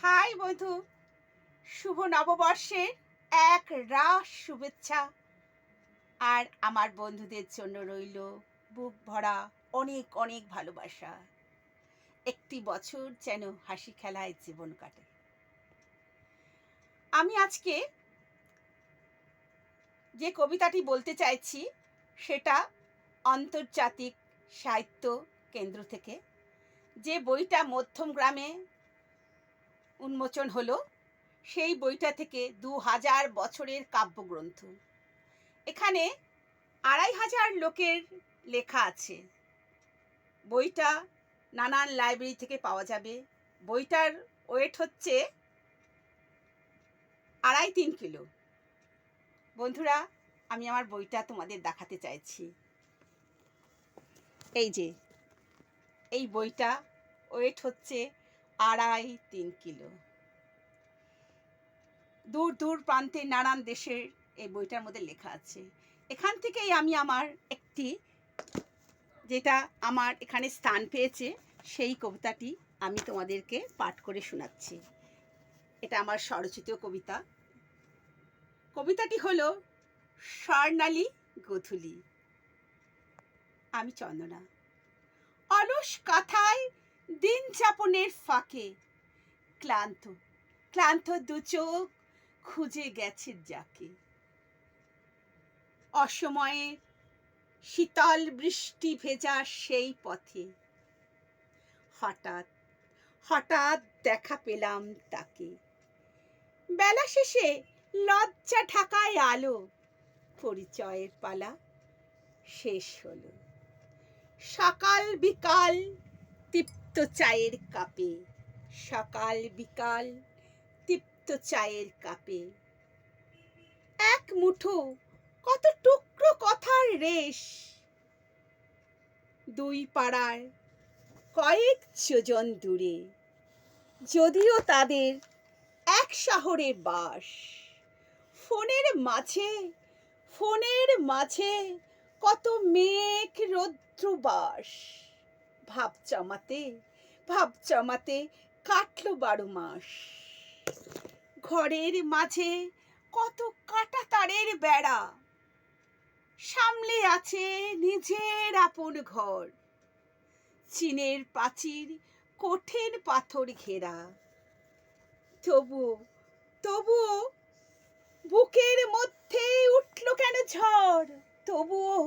High বন্ধু, শুভ নববর্ষের এক রাশ শুভেচ্ছা। আর আমার বন্ধুদের জন্য রইল বুক ভরা অনেক অনেক ভালোবাসা। একটি বছর যেন হাসি খেলায় জীবন কাটে। আমি আজকে যে কবিতাটি বলতে চাইছি সেটা আন্তর্জাতিক সাহিত্য কেন্দ্র থেকে, যে বইটা মধ্যমগ্রামে উন্মোচন হলো, সেই বইটা থেকে 2000 বছরের কাব্যগ্রন্থ। এখানে 2500 লোকের লেখা আছে। বইটা নানান লাইব্রেরি থেকে পাওয়া যাবে। বইটার ওয়েট হচ্ছে 2.5-3 কিলো। বন্ধুরা, আমি আমার বইটা তোমাদের দেখাতে চাইছি। এই যে এই বইটা ওয়েট হচ্ছে 2.5-3 কিলো। দূর দূর প্রান্তে নানান দেশের এই বইটার মধ্যে লেখা আছে। এখান থেকেই আমি আমার একটি, যেটা আমার এখানে স্থান পেয়েছে, সেই কবিতাটি আমি তোমাদেরকে পাঠ করে শোনাচ্ছি। এটা আমার স্বরচিত কবিতা। কবিতাটি হলো স্বর্ণালী গোধূলি। আমি চন্দনা। অলস কাঁথায় দিন যাপনের ফাঁকে ক্লান্ত ক্লান্ত দু চোখ খুঁজে গেছে যাকে। অসময়ে শীতল বৃষ্টি ভেজা সেই পথে হঠাৎ হঠাৎ দেখা পেলাম তাকে। বেলা শেষে লজ্জা ঢাকায় আলো, পরিচয়ের পালা শেষ হলো। সকাল বিকাল তৃপ্ত চায়ের কাপে, সকাল বিকাল তৃপ্ত চায়ের কাপে এক মুঠো কত টুকরো কথার রেশ। দুই পাড়ার কয়েক যোজন দূরে, যদিও তাদের এক শহরে বাস। ফোনের মাঝে কত মেঘ রৌদ্র বাস। ভাব জমাতে কাটলো 12 মাস। ঘরের মাঝে কত কাটা তারের বেড়া, সামলে আছে নিজের আপন ঘর। চীনের প্রাচীর কঠিন পাথর ঘেরা, তবুও বুকের মধ্যে উঠল কেন ঝড়। তবুও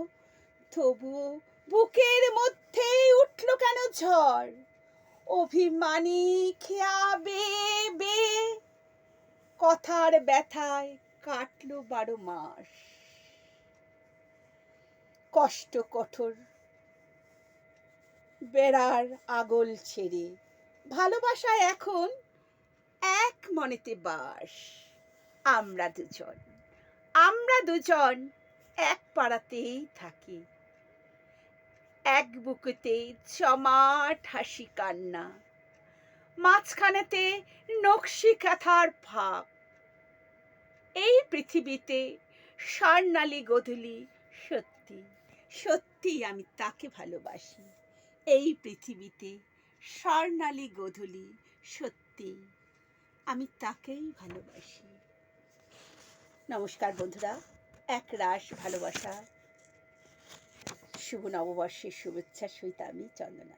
বুকের মধ্যে উঠল কেন ঝড়। অভিমানী খেয়া বে কথার ব্যথায় কাটলো 12 মাস। কষ্ট কঠোর বেড়ার আগল ছেড়ে ভালোবাসায় এখন এক মনেতে বাস। আমরা দুজন এক পাড়াতেই থাকি, এক বুকেতে জমাট হাসি কান্না, মাঝখানেতে নকশি কাঁথার ফাঁক। এই পৃথিবীতে স্বর্ণালী গোধূলি সত্যি সত্যি আমি তাকে ভালোবাসি। এই পৃথিবীতে স্বর্ণালী গোধূলি সত্যি আমি তাকেই ভালোবাসি। নমস্কার বন্ধুরা, এক রাশ ভালোবাসা, শুভ নববর্ষের শুভেচ্ছা সহিত আমি চন্দনা।